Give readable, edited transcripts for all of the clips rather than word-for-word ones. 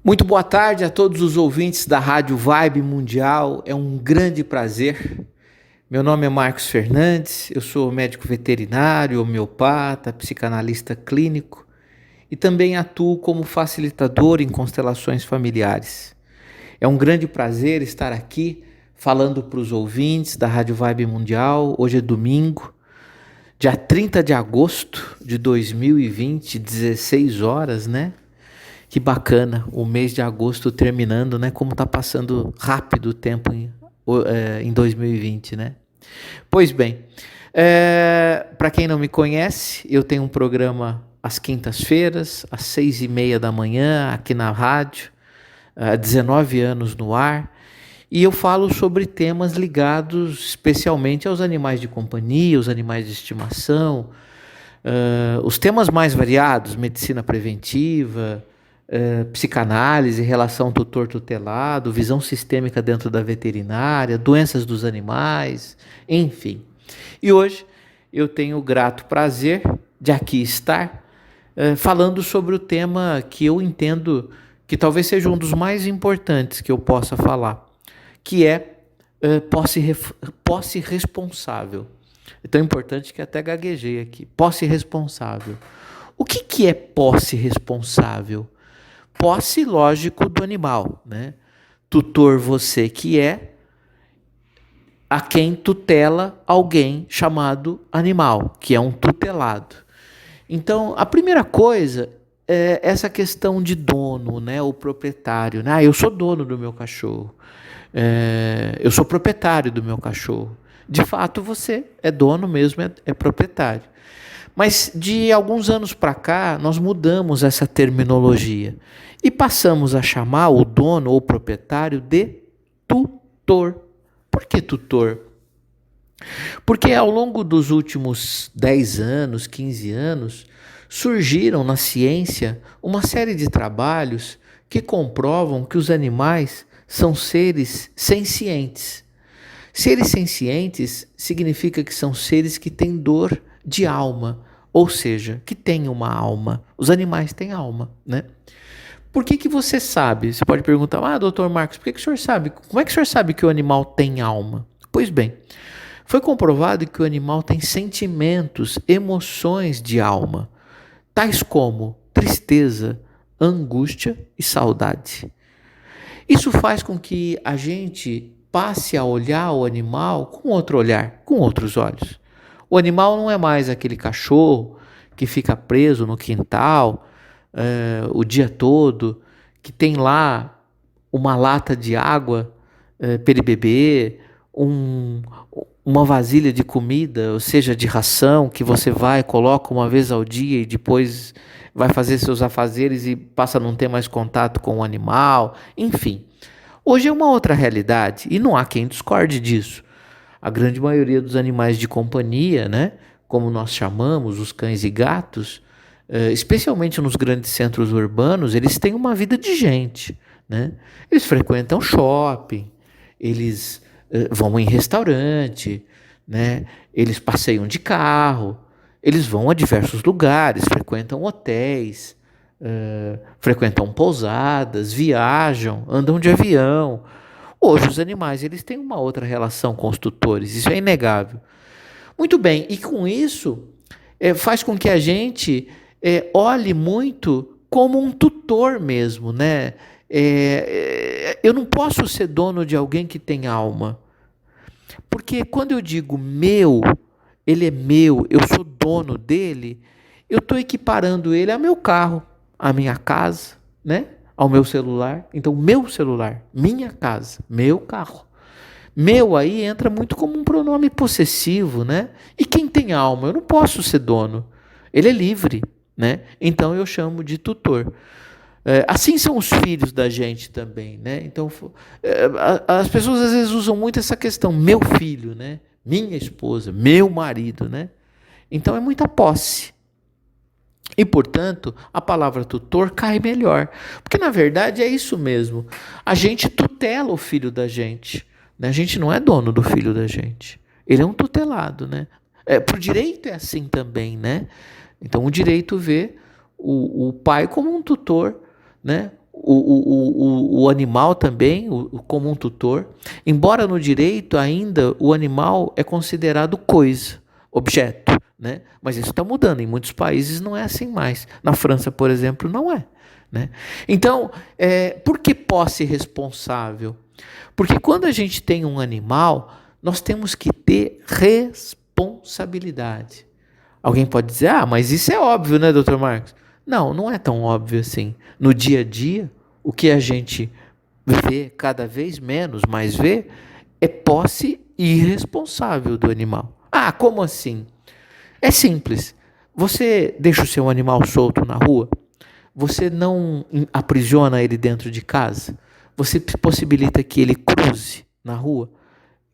Muito boa tarde a todos os ouvintes da Rádio Vibe Mundial. É um grande prazer. Meu nome é Marcos Fernandes, eu sou médico veterinário, homeopata, psicanalista clínico e também atuo como facilitador em constelações familiares. É um grande prazer estar aqui falando para os ouvintes da Rádio Vibe Mundial. Hoje é domingo, dia 30 de agosto de 2020, 16 horas, né? Que bacana, o mês de agosto terminando, né? Como tá passando rápido o tempo em 2020, né? Pois bem, para quem não me conhece, eu tenho um programa às quintas-feiras, às 6:30 da manhã, aqui na rádio, há 19 anos no ar, e eu falo sobre temas ligados especialmente aos animais de companhia, os animais de estimação, os temas mais variados, medicina preventiva, psicanálise, relação tutor-tutelado, visão sistêmica dentro da veterinária, doenças dos animais, enfim. E hoje eu tenho o grato prazer de aqui estar falando sobre o tema que eu entendo que talvez seja um dos mais importantes que eu possa falar, que é posse responsável. É tão importante que até gaguejei aqui. Posse responsável. O que é posse responsável? Posse, lógico, do animal, né? Tutor você que é a quem tutela alguém chamado animal, que é um tutelado. Então, a primeira coisa é essa questão de dono, né? O proprietário, né? Eu sou dono do meu cachorro. Eu sou proprietário do meu cachorro. De fato, você é dono mesmo, é proprietário. Mas de alguns anos para cá, nós mudamos essa terminologia e passamos a chamar o dono ou proprietário de tutor. Por que tutor? Porque ao longo dos últimos 10 anos, 15 anos, surgiram na ciência uma série de trabalhos que comprovam que os animais são seres sencientes. Seres sencientes significa que são seres que têm dor de alma, ou seja, que têm uma alma. Os animais têm alma, né? Por que você sabe? Você pode perguntar, doutor Marcos, por que o senhor sabe? Como é que o senhor sabe que o animal tem alma? Pois bem, foi comprovado que o animal tem sentimentos, emoções de alma, tais como tristeza, angústia e saudade. Isso faz com que a gente passe a olhar o animal com outro olhar, com outros olhos. O animal não é mais aquele cachorro que fica preso no quintal o dia todo, que tem lá uma lata de água para ele beber, uma vasilha de comida, ou seja, de ração, que você vai, coloca uma vez ao dia e depois vai fazer seus afazeres e passa a não ter mais contato com o animal, enfim. Hoje é uma outra realidade e não há quem discorde disso. A grande maioria dos animais de companhia, né, como nós chamamos, os cães e gatos, especialmente nos grandes centros urbanos, eles têm uma vida de gente, né? Eles frequentam shopping, eles vão em restaurante, né? Eles passeiam de carro, eles vão a diversos lugares, frequentam hotéis, frequentam pousadas, viajam, andam de avião. Hoje os animais eles têm uma outra relação com os tutores, isso é inegável. Muito bem, e com isso faz com que a gente olhe muito como um tutor mesmo, né? Eu não posso ser dono de alguém que tem alma, porque quando eu digo meu, ele é meu, eu sou dono dele, eu estou equiparando ele a meu carro, a minha casa, né? Ao meu celular. Então, meu celular, minha casa, meu carro. Meu aí entra muito como um pronome possessivo, né? E quem tem alma? Eu não posso ser dono. Ele é livre, né? Então eu chamo de tutor. Assim são os filhos da gente também, né? Então as pessoas às vezes usam muito essa questão, meu filho, né? Minha esposa, meu marido, né? Então é muita posse. E, portanto, a palavra tutor cai melhor. Porque, na verdade, é isso mesmo. A gente tutela o filho da gente, né? A gente não é dono do filho da gente. Ele é um tutelado, né? Por direito é assim também, né? Então, o direito vê o pai como um tutor, né? o animal também, como um tutor, embora no direito ainda o animal é considerado coisa, objeto, né? Mas isso está mudando, em muitos países não é assim mais. Na França, por exemplo, não é. Né? Então, por que posse responsável? Porque quando a gente tem um animal, nós temos que ter responsabilidade. Alguém pode dizer, mas isso é óbvio, né, doutor Marcos? Não, não é tão óbvio assim. No dia a dia, o que a gente vê cada vez menos, mas vê, é posse irresponsável do animal. Como assim? É simples. Você deixa o seu animal solto na rua? Você não aprisiona ele dentro de casa? Você possibilita que ele cruze na rua?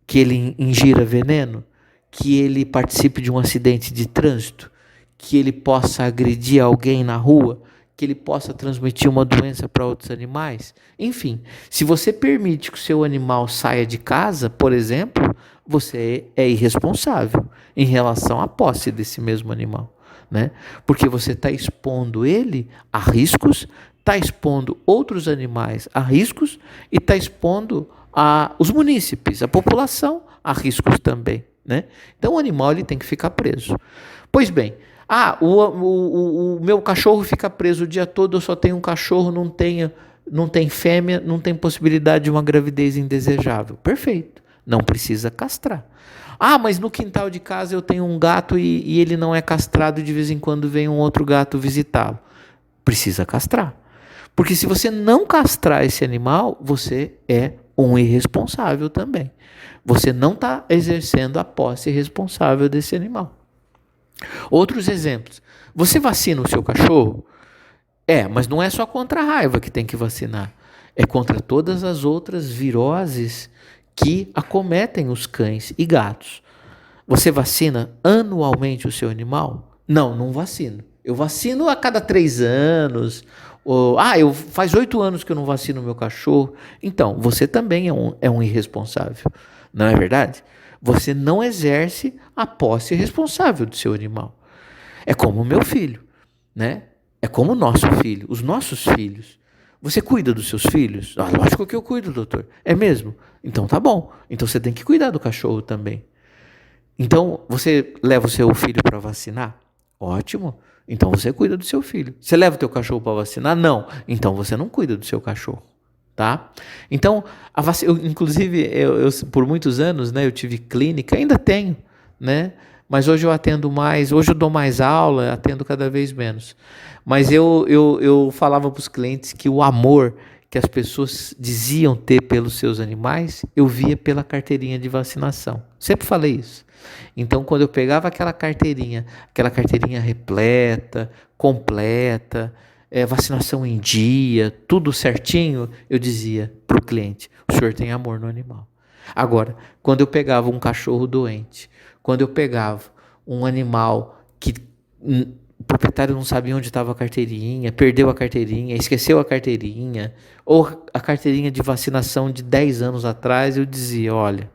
Que ele ingira veneno? Que ele participe de um acidente de trânsito? Que ele possa agredir alguém na rua? Que ele possa transmitir uma doença para outros animais? Enfim, se você permite que o seu animal saia de casa, por exemplo, você é irresponsável em relação à posse desse mesmo animal. Né? Porque você está expondo ele a riscos, está expondo outros animais a riscos e está expondo os munícipes, a população, a riscos também. Né? Então o animal ele tem que ficar preso. Pois bem, o meu cachorro fica preso o dia todo, eu só tenho um cachorro, não tem fêmea, não tem possibilidade de uma gravidez indesejável. Perfeito, não precisa castrar. Mas no quintal de casa eu tenho um gato e ele não é castrado e de vez em quando vem um outro gato visitá-lo. Precisa castrar. Porque se você não castrar esse animal, você é um irresponsável também. Você não está exercendo a posse responsável desse animal. Outros exemplos. Você vacina o seu cachorro? Mas não é só contra a raiva que tem que vacinar. É contra todas as outras viroses que acometem os cães e gatos. Você vacina anualmente o seu animal? Não, não vacino. Eu vacino a cada 3 anos. Faz 8 anos que eu não vacino o meu cachorro. Então, você também é um irresponsável. Não é verdade? Você não exerce a posse responsável do seu animal. É como o meu filho, né? É como o nosso filho, os nossos filhos. Você cuida dos seus filhos? Lógico que eu cuido, doutor. É mesmo? Então tá bom. Então você tem que cuidar do cachorro também. Então você leva o seu filho para vacinar? Ótimo. Então você cuida do seu filho. Você leva o teu cachorro para vacinar? Não. Então você não cuida do seu cachorro. Tá? Então, inclusive, por muitos anos, né, eu tive clínica, ainda tenho, né? Mas hoje eu atendo mais, hoje eu dou mais aula, atendo cada vez menos. Mas eu falava para os clientes que o amor que as pessoas diziam ter pelos seus animais, eu via pela carteirinha de vacinação. Sempre falei isso. Então, quando eu pegava aquela carteirinha repleta, completa, vacinação em dia, tudo certinho, eu dizia para o cliente, o senhor tem amor no animal. Agora, quando eu pegava um cachorro doente, quando eu pegava um animal que o proprietário não sabia onde estava a carteirinha, perdeu a carteirinha, esqueceu a carteirinha, ou a carteirinha de vacinação de 10 anos atrás, eu dizia, olha,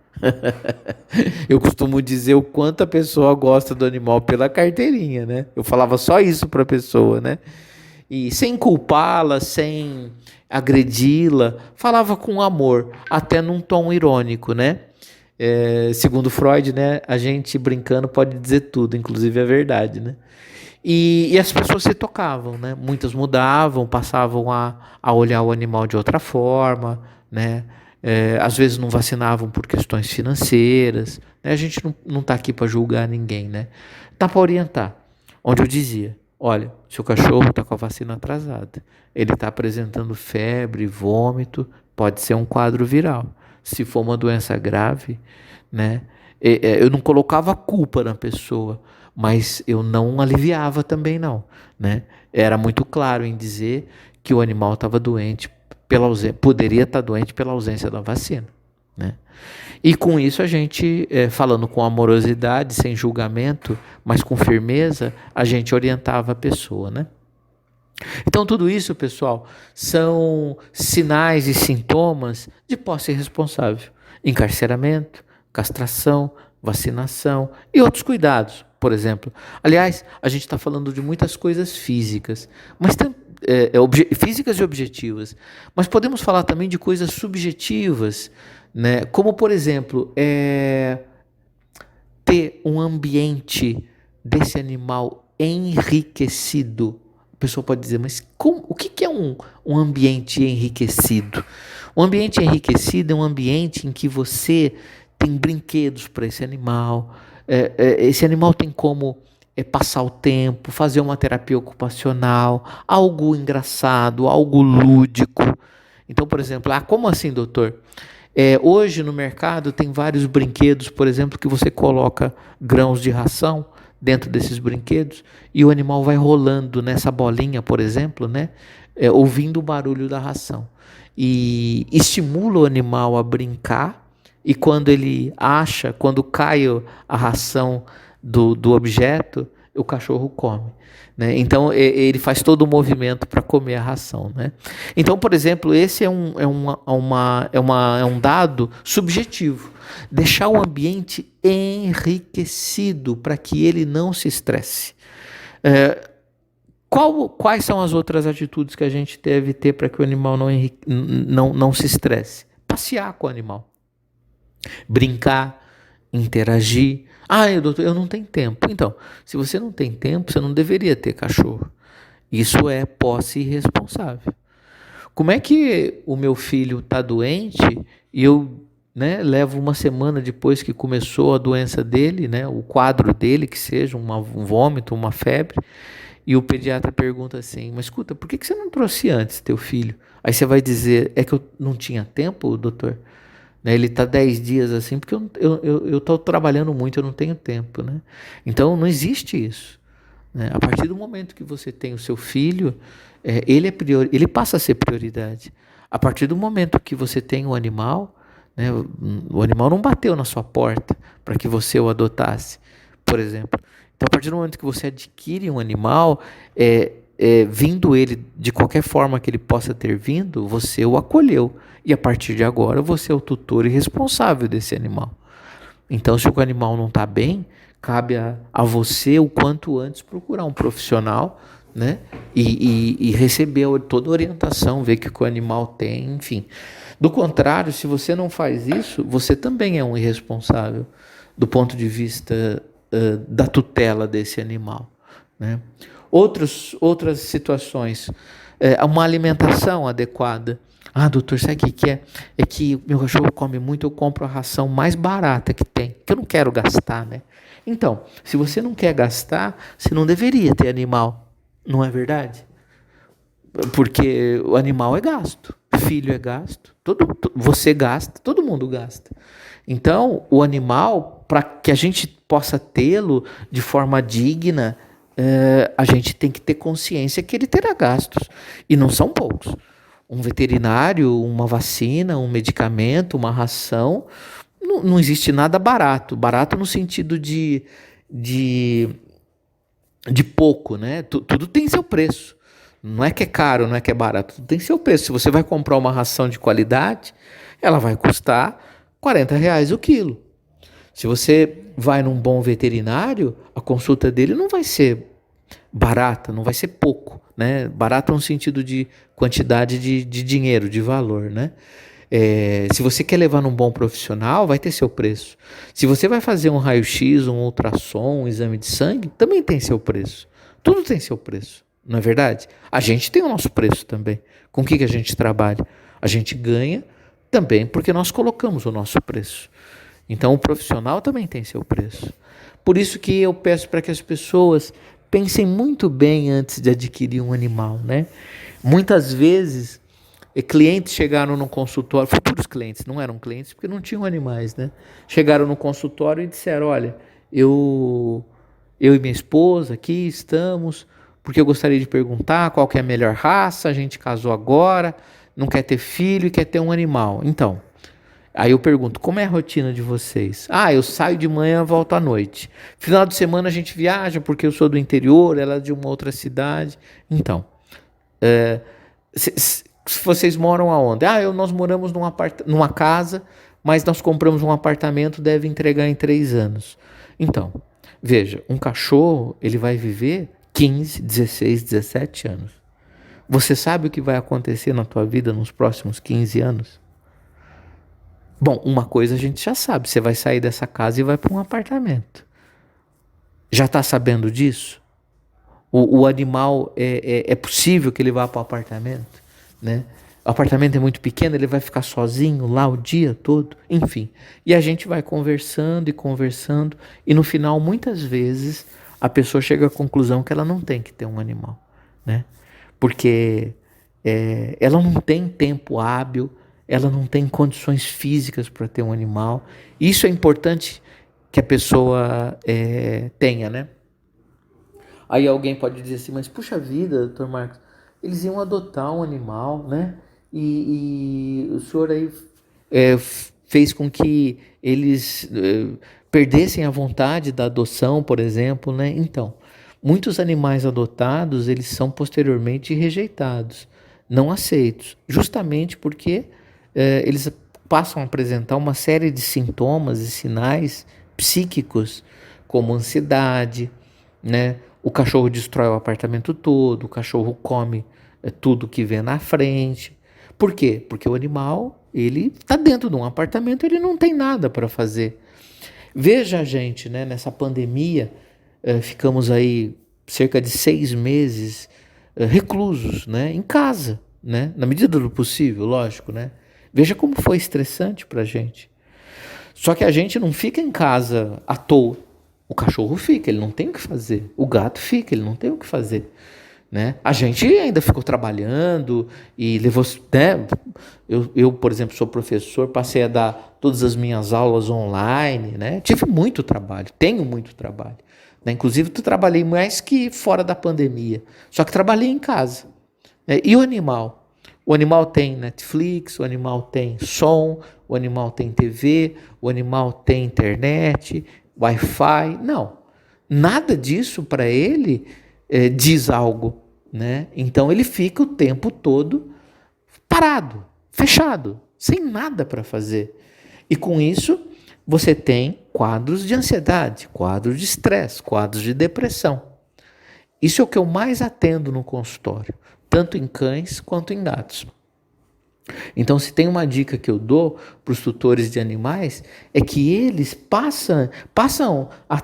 eu costumo dizer o quanto a pessoa gosta do animal pela carteirinha, né? Eu falava só isso para a pessoa, né? E sem culpá-la, sem agredi-la, falava com amor, até num tom irônico, né? Segundo Freud, né, a gente brincando pode dizer tudo, inclusive a verdade, né? E as pessoas se tocavam, né? Muitas mudavam, passavam a olhar o animal de outra forma, né? Às vezes não vacinavam por questões financeiras, né? A gente não está aqui para julgar ninguém, né? Tá para orientar. Onde eu dizia, olha, seu cachorro está com a vacina atrasada, ele está apresentando febre, vômito, pode ser um quadro viral. Se for uma doença grave, né? Eu não colocava a culpa na pessoa, mas eu não aliviava também não, né? Era muito claro em dizer que o animal estava doente, poderia estar doente pela ausência da vacina, né? E com isso a gente, falando com amorosidade, sem julgamento, mas com firmeza, a gente orientava a pessoa, né? Então tudo isso, pessoal, são sinais e sintomas de posse irresponsável. Encarceramento, castração, vacinação e outros cuidados por exemplo. Aliás, a gente está falando de muitas coisas físicas, mas físicas e objetivas. Mas podemos falar também de coisas subjetivas, né? Como, por exemplo, ter um ambiente desse animal enriquecido. A pessoa pode dizer, mas o que é um ambiente enriquecido? Um ambiente enriquecido é um ambiente em que você tem brinquedos para esse animal. Esse animal tem como passar o tempo, fazer uma terapia ocupacional, algo engraçado, algo lúdico. Então, por exemplo, como assim, doutor? Hoje no mercado tem vários brinquedos, por exemplo, que você coloca grãos de ração dentro desses brinquedos e o animal vai rolando nessa bolinha, por exemplo, né? Ouvindo o barulho da ração. E estimula o animal a brincar, e quando cai a ração do objeto, o cachorro come, né? Então ele faz todo o movimento para comer a ração, né? Então, por exemplo, esse é um dado subjetivo. Deixar o ambiente enriquecido para que ele não se estresse. Quais são as outras atitudes que a gente deve ter para que o animal não se estresse? Passear com o animal, brincar, interagir. Doutor, eu não tenho tempo. Então, se você não tem tempo, você não deveria ter cachorro. Isso é posse irresponsável. Como é que o meu filho está doente e eu, né, levo uma semana depois que começou a doença dele, né, o quadro dele, que seja um vômito, uma febre, e o pediatra pergunta assim, mas escuta, por que você não trouxe antes teu filho? Aí você vai dizer, é que eu não tinha tempo, doutor? Né, ele está 10 dias assim, porque eu estou trabalhando muito, eu não tenho tempo, né? Então não existe isso, né? A partir do momento que você tem o seu filho, ele passa a ser prioridade. A partir do momento que você tem um animal, né, o animal não bateu na sua porta para que você o adotasse, por exemplo. Então, a partir do momento que você adquire um animal, vindo ele de qualquer forma que ele possa ter vindo, você o acolheu. E a partir de agora, você é o tutor e responsável desse animal. Então, se o animal não está bem, cabe a você, o quanto antes, procurar um profissional, né? E receber toda a orientação, ver o que o animal tem, enfim. Do contrário, se você não faz isso, você também é um irresponsável do ponto de vista da tutela desse animal, né? Outras situações, uma alimentação adequada. Doutor, sabe o que é? É que meu cachorro come muito, eu compro a ração mais barata que tem, que eu não quero gastar, né? Então, se você não quer gastar, você não deveria ter animal, não é verdade? Porque o animal é gasto, filho é gasto, você gasta, todo mundo gasta. Então, o animal, para que a gente possa tê-lo de forma digna, a gente tem que ter consciência que ele terá gastos, e não são poucos. Um veterinário, uma vacina, um medicamento, uma ração, não existe nada barato. Barato no sentido de pouco, né? Tudo tem seu preço. Não é que é caro, não é que é barato. Tudo tem seu preço. Se você vai comprar uma ração de qualidade, ela vai custar R$40 o quilo. Se você vai num bom veterinário, a consulta dele não vai ser barata, não vai ser pouco, né? Barata no sentido de quantidade de dinheiro, de valor, né? Se você quer levar num bom profissional, vai ter seu preço. Se você vai fazer um raio-x, um ultrassom, um exame de sangue, também tem seu preço. Tudo tem seu preço, não é verdade? A gente tem o nosso preço também. Com o que a gente trabalha? A gente ganha também porque nós colocamos o nosso preço. Então o profissional também tem seu preço. Por isso que eu peço para que as pessoas pensem muito bem antes de adquirir um animal, né? Muitas vezes, clientes chegaram no consultório, futuros clientes, não eram clientes porque não tinham animais, né? Chegaram no consultório e disseram, olha, eu e minha esposa aqui estamos, porque eu gostaria de perguntar qual que é a melhor raça, a gente casou agora, não quer ter filho e quer ter um animal. Então, aí eu pergunto, como é a rotina de vocês? Eu saio de manhã, volto à noite. Final de semana a gente viaja, porque eu sou do interior, ela é de uma outra cidade. Então, vocês moram aonde? Nós moramos numa casa, mas nós compramos um apartamento, deve entregar em 3 anos. Então, Veja, um cachorro, ele vai viver 15, 16, 17 anos. Você sabe o que vai acontecer na tua vida nos próximos 15 anos? Bom, uma coisa a gente já sabe, você vai sair dessa casa e vai para um apartamento. Já está sabendo disso? O animal, é possível que ele vá para o apartamento, né? O apartamento é muito pequeno, ele vai ficar sozinho lá o dia todo, enfim. E a gente vai conversando e conversando, e no final, muitas vezes, a pessoa chega à conclusão que ela não tem que ter um animal, né? Porque ela não tem tempo hábil, ela não tem condições físicas para ter um animal. Isso é importante que a pessoa tenha, né? Aí alguém pode dizer assim, mas puxa vida, doutor Marcos, eles iam adotar um animal, né? E o senhor aí fez com que eles perdessem a vontade da adoção, por exemplo, né? Então, muitos animais adotados, eles são posteriormente rejeitados, não aceitos, justamente porque eles passam a apresentar uma série de sintomas e sinais psíquicos, como ansiedade, né? O cachorro destrói o apartamento todo, o cachorro come tudo que vê na frente. Por quê? Porque o animal, ele está dentro de um apartamento, ele não tem nada para fazer. Veja a gente, né, nessa pandemia, ficamos aí cerca de 6 meses reclusos, né, em casa, né, na medida do possível, lógico, né. Veja como foi estressante para a gente. Só que a gente não fica em casa à toa. O cachorro fica, ele não tem o que fazer. O gato fica, ele não tem o que fazer. Né? A gente ainda ficou trabalhando e levou... Né? Eu, por exemplo, sou professor, passei a dar todas as minhas aulas online. Né? Tive muito trabalho, tenho muito trabalho. Né? Inclusive, eu trabalhei mais que fora da pandemia. Só que trabalhei em casa. Né? E o animal? O animal tem Netflix, o animal tem som, o animal tem TV, o animal tem internet, Wi-Fi. Não, nada disso para ele diz algo, né? Então ele fica o tempo todo parado, fechado, sem nada para fazer. E com isso você tem quadros de ansiedade, quadros de estresse, quadros de depressão. Isso é o que eu mais atendo no consultório, tanto em cães quanto em gatos. Então, se tem uma dica que eu dou para os tutores de animais, é que eles passem a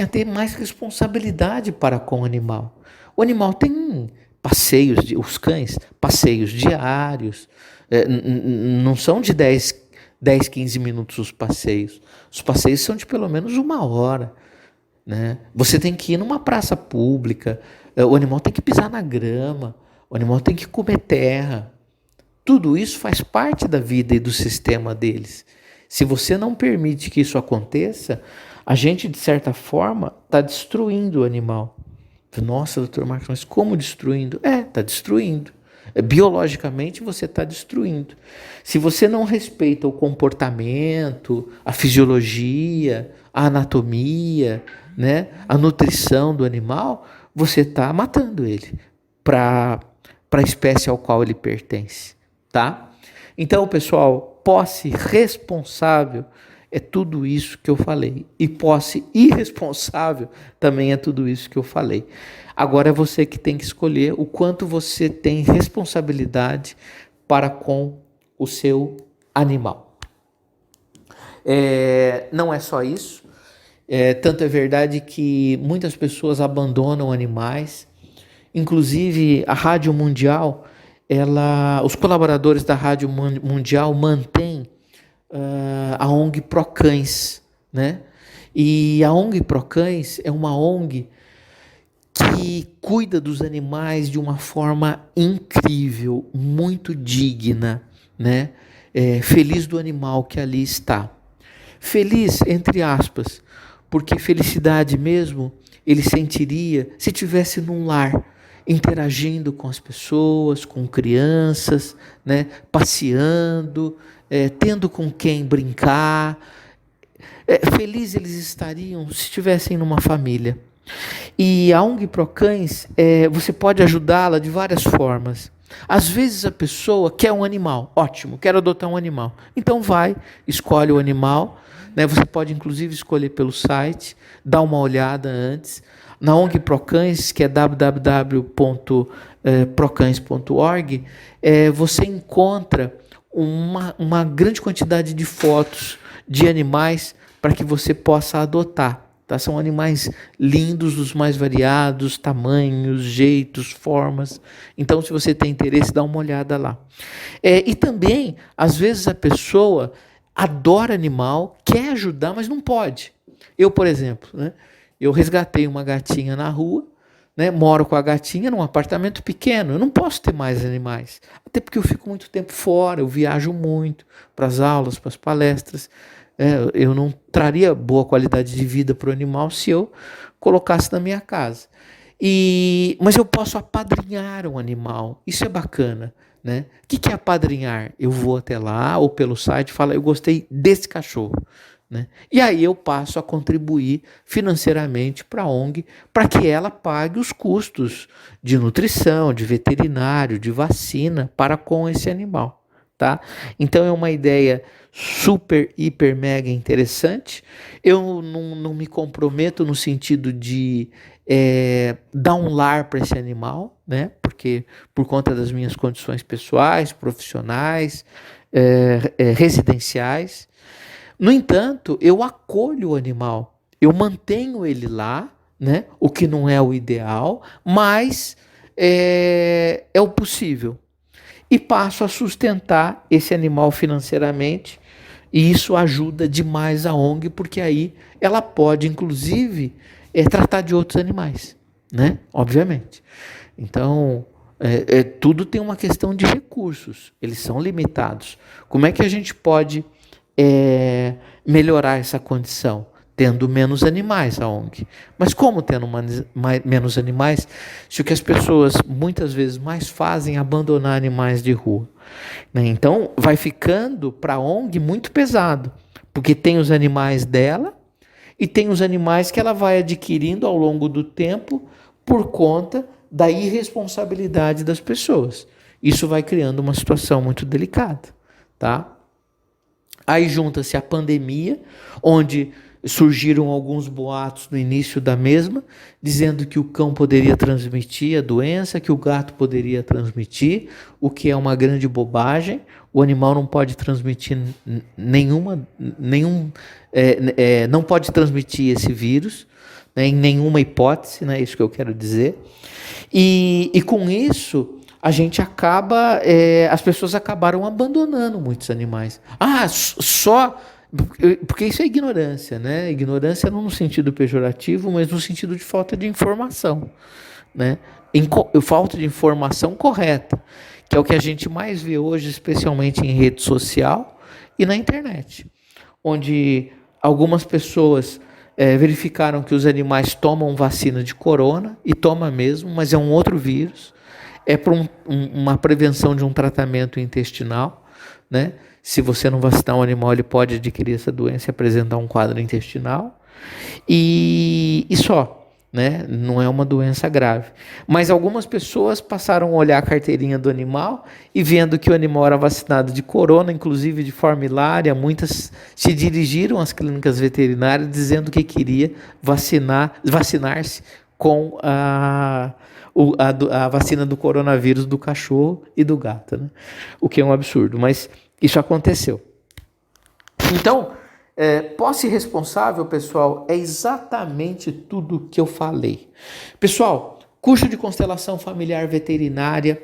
ter mais responsabilidade para com o animal. O animal tem passeios, os cães, passeios diários, não são de 10, 15 minutos os passeios. Os passeios são de pelo menos 1 hora. Né? Você tem que ir numa praça pública, o animal tem que pisar na grama, o animal tem que comer terra. Tudo isso faz parte da vida e do sistema deles. Se você não permite que isso aconteça, a gente, de certa forma, está destruindo o animal. Nossa, doutor Marcos, mas como destruindo? Está destruindo. Biologicamente, você está destruindo. Se você não respeita o comportamento, a fisiologia, a anatomia, né, a nutrição do animal, você está matando ele para a espécie ao qual ele pertence. Tá? Então, pessoal, posse responsável é tudo isso que eu falei. E posse irresponsável também é tudo isso que eu falei. Agora é você que tem que escolher o quanto você tem responsabilidade para com o seu animal. Não é só isso. Tanto é verdade que muitas pessoas abandonam animais. Inclusive, a Rádio Mundial... os colaboradores da Rádio Mundial mantêm a ONG Procães, né? E a ONG Procães é uma ONG que cuida dos animais de uma forma incrível, muito digna, né? Feliz do animal que ali está. Feliz, entre aspas, porque felicidade mesmo ele sentiria se tivesse num lar, interagindo com as pessoas, com crianças, né, passeando, tendo com quem brincar. Felizes eles estariam se estivessem numa família. E a ONG Procães, você pode ajudá-la de várias formas. Às vezes a pessoa quer um animal, ótimo, quero adotar um animal. Então vai, escolhe o animal, né? Você pode inclusive escolher pelo site, dar uma olhada antes. Na ONG Procães, que é www.procães.org, você encontra uma grande quantidade de fotos de animais para que você possa adotar. Tá? São animais lindos, dos mais variados, tamanhos, jeitos, formas. Então, se você tem interesse, dá uma olhada lá. E também, às vezes, a pessoa adora animal, quer ajudar, mas não pode. Eu, por exemplo, né, eu resgatei uma gatinha na rua, né, moro com a gatinha num apartamento pequeno, eu não posso ter mais animais. Até porque eu fico muito tempo fora, eu viajo muito para as aulas, para as palestras. Eu não traria boa qualidade de vida para o animal se eu colocasse na minha casa. Mas eu posso apadrinhar um animal, isso é bacana. Né? O que é apadrinhar? Eu vou até lá ou pelo site e falo, eu gostei desse cachorro. Né? E aí eu passo a contribuir financeiramente para a ONG para que ela pague os custos de nutrição, de veterinário, de vacina para com esse animal. Tá? Então é uma ideia super, hiper, mega interessante. Eu não me comprometo no sentido de dar um lar para esse animal, né? Porque por conta das minhas condições pessoais, profissionais, residenciais. No entanto, eu acolho o animal, eu mantenho ele lá, né? O que não é o ideal, mas é o possível. E passo a sustentar esse animal financeiramente, e isso ajuda demais a ONG, porque aí ela pode, inclusive, tratar de outros animais, né? Obviamente. Então, tudo tem uma questão de recursos, eles são limitados. Como é que a gente pode melhorar essa condição? Tendo menos animais, a ONG. Mas como tendo menos animais, se o que as pessoas muitas vezes mais fazem é abandonar animais de rua? Né? Então, vai ficando para a ONG muito pesado, porque tem os animais dela e tem os animais que ela vai adquirindo ao longo do tempo por conta da irresponsabilidade das pessoas. Isso vai criando uma situação muito delicada. Tá? Aí junta-se a pandemia, onde surgiram alguns boatos no início da mesma, dizendo que o cão poderia transmitir a doença, que o gato poderia transmitir, o que é uma grande bobagem. O animal não pode transmitir não pode transmitir esse vírus, né, em nenhuma hipótese, né, isso que eu quero dizer. E com isso a gente as pessoas acabaram abandonando muitos animais. Porque isso é ignorância, né? Ignorância não no sentido pejorativo, mas no sentido de falta de informação, né? Falta de informação correta, que é o que a gente mais vê hoje, especialmente em rede social e na internet, onde algumas pessoas verificaram que os animais tomam vacina de corona, e toma mesmo, mas é um outro vírus, é para uma prevenção de um tratamento intestinal, né? Se você não vacinar um animal, ele pode adquirir essa doença e apresentar um quadro intestinal. E só, né? Não é uma doença grave. Mas algumas pessoas passaram a olhar a carteirinha do animal e vendo que o animal era vacinado de corona, inclusive de forma hilária, muitas se dirigiram às clínicas veterinárias dizendo que queria vacinar-se com a vacina do coronavírus do cachorro e do gato, né? O que é um absurdo, mas isso aconteceu. Então, posse responsável, pessoal, é exatamente tudo o que eu falei. Pessoal, curso de constelação familiar veterinária,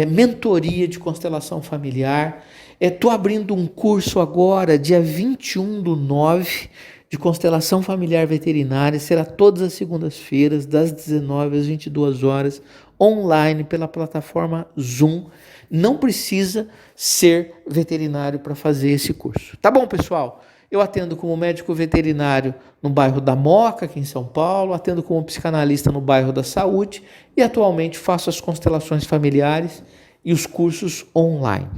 mentoria de constelação familiar. Estou abrindo um curso agora, dia 21/9, de constelação familiar veterinária. Será todas as segundas-feiras, das 19 às 22 horas, online pela plataforma Zoom. Não precisa ser veterinário para fazer esse curso. Tá bom, pessoal? Eu atendo como médico veterinário no bairro da Moca, aqui em São Paulo, atendo como psicanalista no bairro da Saúde e atualmente faço as constelações familiares e os cursos online.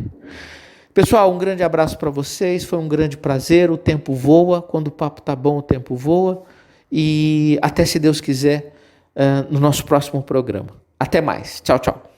Pessoal, um grande abraço para vocês, foi um grande prazer, o tempo voa, quando o papo tá bom o tempo voa, e até, se Deus quiser, no nosso próximo programa. Até mais, tchau, tchau.